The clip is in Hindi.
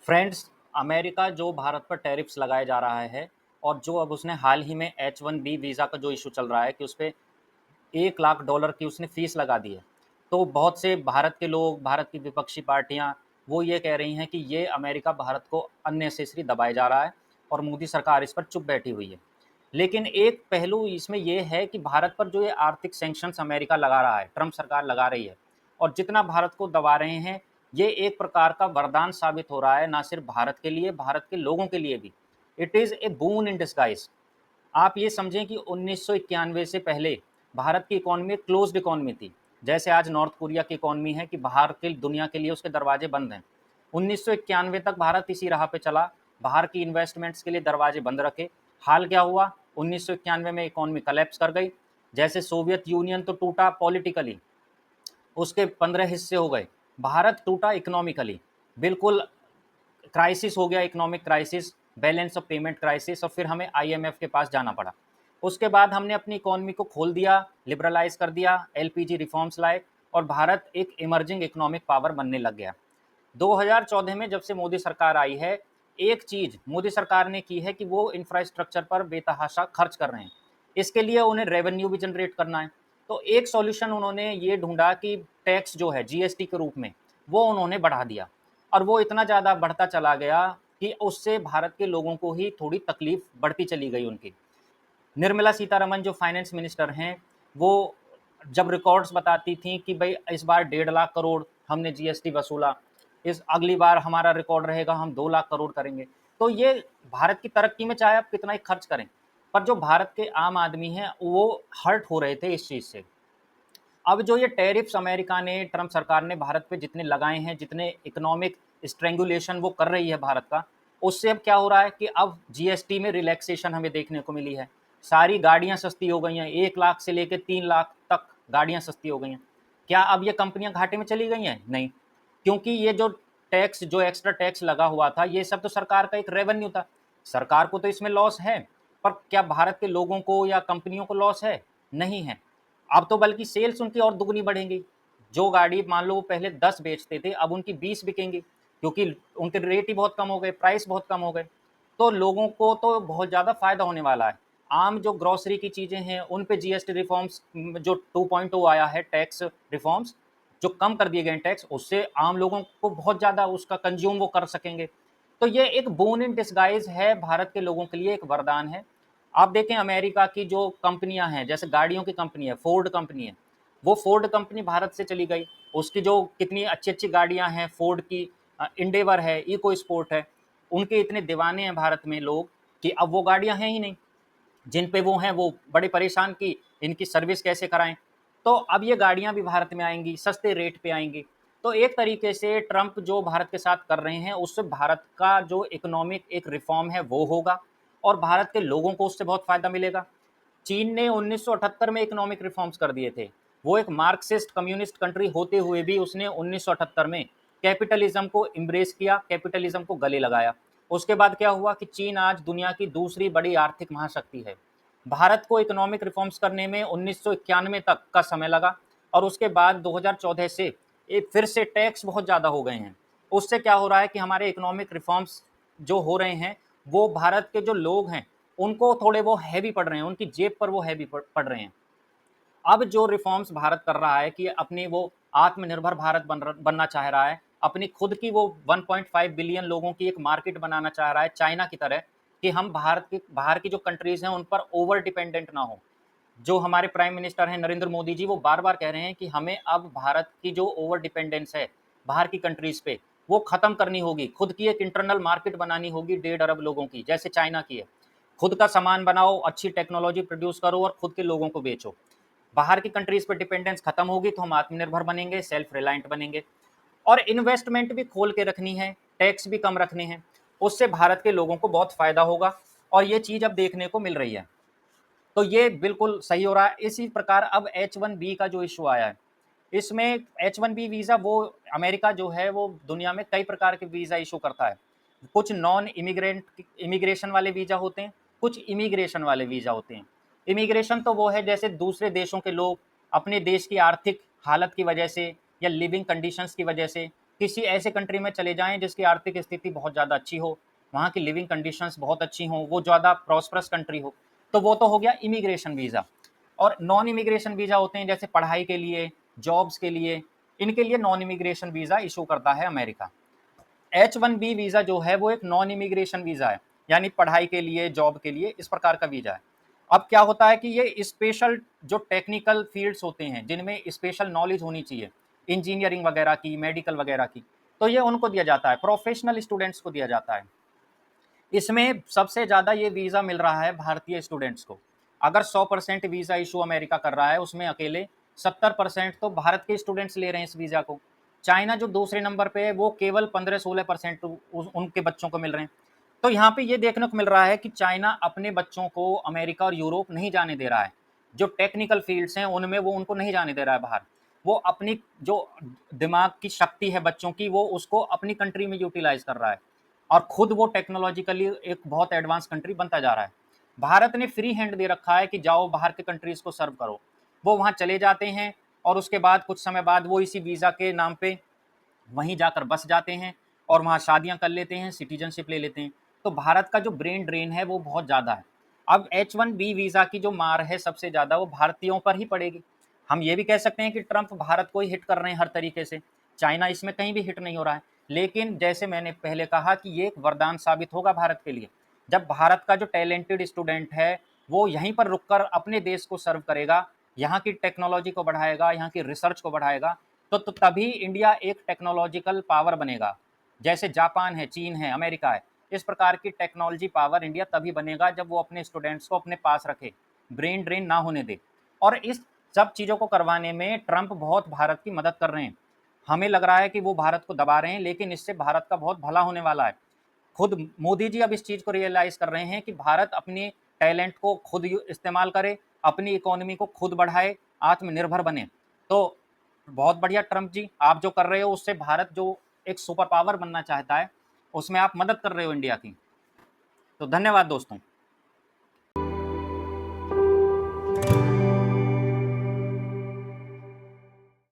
फ्रेंड्स, अमेरिका जो भारत पर टैरिफ्स लगाए जा रहा है और जो अब उसने हाल ही में H-1B वीज़ा का जो इशू चल रहा है कि उस पे $1 लाख की उसने फीस लगा दी है। तो बहुत से भारत के लोग, भारत की विपक्षी पार्टियां वो ये कह रही हैं कि ये अमेरिका भारत को अननेसेसरी दबाए जा रहा है और मोदी सरकार इस पर चुप बैठी हुई है। लेकिन एक पहलू इसमें ये है कि भारत पर जो ये आर्थिक सैंक्शंस अमेरिका लगा रहा है, ट्रंप सरकार लगा रही है और जितना भारत को दबा रहे हैं, ये एक प्रकार का वरदान साबित हो रहा है, ना सिर्फ भारत के लिए, भारत के लोगों के लिए भी। It is a boon in disguise. आप ये समझें कि 1991 से पहले भारत की इकॉनमी एक क्लोज्ड इकॉनमी थी। जैसे आज नॉर्थ कोरिया की इकॉनमी है कि बाहर के दुनिया के लिए उसके दरवाजे बंद हैं। 1991 तक भारत इसी राह पे चला, बाहर की इन्वेस्टमेंट्स के लिए दरवाजे बंद रखे। हाल क्या हुआ? 1991 में इकॉनमी कलेप्स कर गई। जैसे सोवियत यूनियन तो टूटा पॉलिटिकली, उसके 15 हिस्से हो गए। भारत टूटा इकोनॉमिकली, बिल्कुल क्राइसिस हो गया, economic crisis, balance of payment crisis, और फिर हमें आईएमएफ के पास जाना पड़ा। उसके बाद हमने अपनी इकोनॉमी को खोल दिया, लिबरलाइज कर दिया, एलपीजी रिफॉर्म्स लाए और भारत एक इमर्जिंग इकोनॉमिक पावर बनने लग गया। 2014 में जब से मोदी सरकार आई है, एक चीज मोदी सरकार ने की है कि वो इंफ्रास्ट्रक्चर पर बेतहाशा खर्च कर रहे हैं। इसके लिए उन्हें रेवेन्यू भी जनरेट करना है। तो एक सॉल्यूशन उन्होंने ये ढूंढा कि टैक्स जो है जीएसटी के रूप में वो उन्होंने बढ़ा दिया, और वो इतना ज़्यादा बढ़ता चला गया कि उससे भारत के लोगों को ही थोड़ी तकलीफ बढ़ती चली गई उनकी। निर्मला सीतारमन जो फाइनेंस मिनिस्टर हैं, वो जब रिकॉर्ड्स बताती थी कि भाई इस बार 1.5 लाख करोड़ हमने जीएसटी वसूला, इस अगली बार हमारा रिकॉर्ड रहेगा हम 2 लाख करोड़ करेंगे। तो ये भारत की तरक्की में चाहे आप कितना ही खर्च करें, पर जो भारत के आम आदमी हैं वो हर्ट हो रहे थे इस चीज़ से। अब जो ये टैरिफ्स अमेरिका ने, ट्रंप सरकार ने भारत पे जितने लगाए हैं, जितने इकोनॉमिक स्ट्रेंगुलेशन वो कर रही है भारत का, उससे अब क्या हो रहा है कि अब जीएसटी में रिलैक्सेशन हमें देखने को मिली है। सारी गाड़ियां सस्ती हो गई हैं, 1 लाख से लेकर 3 लाख तक गाड़ियां सस्ती हो गई हैं। क्या अब ये कंपनियां घाटे में चली गई हैं? नहीं, क्योंकि ये जो टैक्स, जो एक्स्ट्रा टैक्स लगा हुआ था, ये सब तो सरकार का एक रेवेन्यू था। सरकार को तो इसमें लॉस है, पर क्या भारत के लोगों को या कंपनियों को लॉस है? नहीं है। अब तो बल्कि सेल्स उनकी और दुगनी बढ़ेंगी। जो गाड़ी मान लो वो पहले 10 बेचते थे, अब उनकी 20 बिकेंगी, क्योंकि उनके रेट ही बहुत कम हो गए, प्राइस बहुत कम हो गए। तो लोगों को तो बहुत ज़्यादा फायदा होने वाला है। आम जो ग्रोसरी की चीज़ें हैं उन पे जीएसटी रिफॉर्म्स, जो 2.0 आया है, टैक्स रिफॉर्म्स जो कम कर दिए गए टैक्स, उससे आम लोगों को बहुत ज़्यादा उसका कंज्यूम वो कर सकेंगे। तो ये एक बोन इन डिस्गाइज है, भारत के लोगों के लिए एक वरदान है। आप देखें अमेरिका की जो कंपनियां हैं, जैसे गाड़ियों की कंपनी है, फोर्ड कंपनी है, वो फोर्ड कंपनी भारत से चली गई। उसकी जो कितनी अच्छी अच्छी गाड़ियां हैं फोर्ड की, इंडेवर है, इको स्पोर्ट है, उनके इतने दीवाने हैं भारत में लोग कि अब वो गाड़ियां हैं ही नहीं। जिन पे वो हैं वो बड़े परेशान कि इनकी सर्विस कैसे कराएं। तो अब ये गाड़ियां भी भारत में आएंगी, सस्ते रेट पे आएंगी। तो एक तरीके से ट्रंप जो भारत के साथ कर रहे हैं उससे भारत का जो इकोनॉमिक एक रिफॉर्म है वो होगा और भारत के लोगों को उससे बहुत फायदा मिलेगा। चीन ने 1978 में इकोनॉमिक रिफॉर्म्स कर दिए थे। वो एक मार्क्सिस्ट कम्युनिस्ट कंट्री होते हुए भी उसने 1978 में कैपिटलिज्म को एम्ब्रेस किया, कैपिटलिज्म को गले लगाया। उसके बाद क्या हुआ कि चीन आज दुनिया की दूसरी बड़ी आर्थिक महाशक्ति है। भारत को इकोनॉमिक रिफॉर्म्स करने में 1991 तक का समय लगा, और उसके बाद 2014 से फिर से टैक्स बहुत ज़्यादा हो गए हैं। उससे क्या हो रहा है कि हमारे इकोनॉमिक रिफॉर्म्स जो हो रहे हैं वो भारत के जो लोग हैं उनको थोड़े वो हैवी पड़ रहे हैं, उनकी जेब पर वो हैवी पड़ रहे हैं। अब जो रिफॉर्म्स भारत कर रहा है कि अपनी वो आत्मनिर्भर भारत बनना चाह रहा है, अपनी खुद की वो 1.5 बिलियन लोगों की एक मार्केट बनाना चाह रहा है चाइना की तरह, कि हम भारत की, बाहर की जो कंट्रीज हैं उन पर ओवर डिपेंडेंट ना हो। जो हमारे प्राइम मिनिस्टर हैं नरेंद्र मोदी जी, वो बार बार कह रहे हैं कि हमें अब भारत की जो ओवर डिपेंडेंस है बाहर की कंट्रीज पे, वो खत्म करनी होगी। खुद की एक इंटरनल मार्केट बनानी होगी 1.5 अरब लोगों की, जैसे चाइना की है। खुद का सामान बनाओ, अच्छी टेक्नोलॉजी प्रोड्यूस करो और खुद के लोगों को बेचो। बाहर की कंट्रीज पर डिपेंडेंस खत्म होगी तो हम आत्मनिर्भर बनेंगे, सेल्फ रिलायंट बनेंगे। और इन्वेस्टमेंट भी खोल के रखनी है, टैक्स भी कम रखने हैं, उससे भारत के लोगों को बहुत फायदा होगा। और ये चीज़ अब देखने को मिल रही है। तो ये बिल्कुल सही हो रहा है। इसी प्रकार अब H-1B का जो इशू आया है, इसमें H-1B वीज़ा, वो अमेरिका जो है वो दुनिया में कई प्रकार के वीज़ा इशू करता है। कुछ नॉन इमिग्रेंट इमिग्रेशन वाले वीज़ा होते हैं, कुछ इमिग्रेशन वाले वीज़ा होते हैं। इमिग्रेशन तो वो है जैसे दूसरे देशों के लोग अपने देश की आर्थिक हालत की वजह से या लिविंग कंडीशंस की वजह से किसी ऐसे कंट्री में चले जाएं जिसकी आर्थिक स्थिति बहुत ज़्यादा अच्छी हो, वहाँ की लिविंग कंडीशंस बहुत अच्छी हों, वो ज़्यादा प्रॉस्परस कंट्री हो, तो वो तो हो गया इमिग्रेशन वीज़ा। और नॉन इमिग्रेशन वीज़ा होते हैं जैसे पढ़ाई के लिए, जॉब्स के लिए, इनके लिए नॉन इमिग्रेशन वीज़ा इशू करता है अमेरिका। H1B वीज़ा जो है वो एक नॉन इमिग्रेशन वीज़ा है, यानी पढ़ाई के लिए, जॉब के लिए, इस प्रकार का वीज़ा है। अब क्या होता है कि ये स्पेशल जो टेक्निकल फील्ड्स होते हैं, जिनमें स्पेशल नॉलेज होनी चाहिए, इंजीनियरिंग वगैरह की, मेडिकल वगैरह की, तो ये उनको दिया जाता है, प्रोफेशनल स्टूडेंट्स को दिया जाता है। इसमें सबसे ज़्यादा ये वीज़ा मिल रहा है भारतीय स्टूडेंट्स को। अगर 100% वीज़ा इशू अमेरिका कर रहा है, उसमें अकेले 70% तो भारत के स्टूडेंट्स ले रहे हैं इस वीज़ा को। चाइना जो दूसरे नंबर पे है, वो केवल 15-16% उनके बच्चों को मिल रहे हैं। तो यहाँ पे ये देखने को मिल रहा है कि चाइना अपने बच्चों को अमेरिका और यूरोप नहीं जाने दे रहा है। जो टेक्निकल फील्ड्स हैं, उनमें वो उनको नहीं जाने दे रहा है बाहर। वो अपनी जो दिमाग की शक्ति है बच्चों की, वो उसको अपनी कंट्री में यूटिलाइज़ कर रहा है। और खुद वो टेक्नोलॉजिकली एक बहुत एडवांस कंट्री बनता जा रहा है। भारत ने फ्री हैंड दे रखा है कि जाओ बाहर के कंट्रीज को सर्व करो। वो वहाँ चले जाते हैं और उसके बाद कुछ समय बाद वो इसी वीज़ा के नाम पे वहीं जाकर बस जाते हैं और वहाँ शादियाँ कर लेते हैं, सिटीजनशिप ले लेते हैं। तो भारत का जो ब्रेन ड्रेन है वो बहुत ज़्यादा है। अब H1B वीज़ा की जो मार है सबसे ज़्यादा वो भारतीयों पर ही पड़ेगी। हम ये भी कह सकते हैं कि ट्रंप भारत को ही हिट कर रहे हैं हर तरीके से, चाइना इसमें कहीं भी हिट नहीं हो रहा है। लेकिन जैसे मैंने पहले कहा कि ये एक वरदान साबित होगा भारत के लिए। जब भारत का जो टैलेंटेड स्टूडेंट है वो यहीं पर रुककर अपने देश को सर्व करेगा, यहाँ की टेक्नोलॉजी को बढ़ाएगा, यहाँ की रिसर्च को बढ़ाएगा, तो तभी इंडिया एक टेक्नोलॉजिकल पावर बनेगा। जैसे जापान है, चीन है, अमेरिका है, इस प्रकार की टेक्नोलॉजी पावर इंडिया तभी बनेगा जब वो अपने स्टूडेंट्स को अपने पास रखे, ब्रेन ड्रेन ना होने दे। और इस सब चीज़ों को करवाने में ट्रंप बहुत भारत की मदद कर रहे हैं। हमें लग रहा है कि वो भारत को दबा रहे हैं, लेकिन इससे भारत का बहुत भला होने वाला है। खुद मोदी जी अब इस चीज़ को रियलाइज़ कर रहे हैं कि भारत अपने टैलेंट को खुद इस्तेमाल करे, अपनी इकोनॉमी को खुद बढ़ाए, आत्मनिर्भर बने। तो बहुत बढ़िया ट्रंप जी, आप जो कर रहे हो उससे भारत जो एक सुपर पावर बनना चाहता है, उसमें आप मदद कर रहे हो इंडिया की। तो धन्यवाद दोस्तों।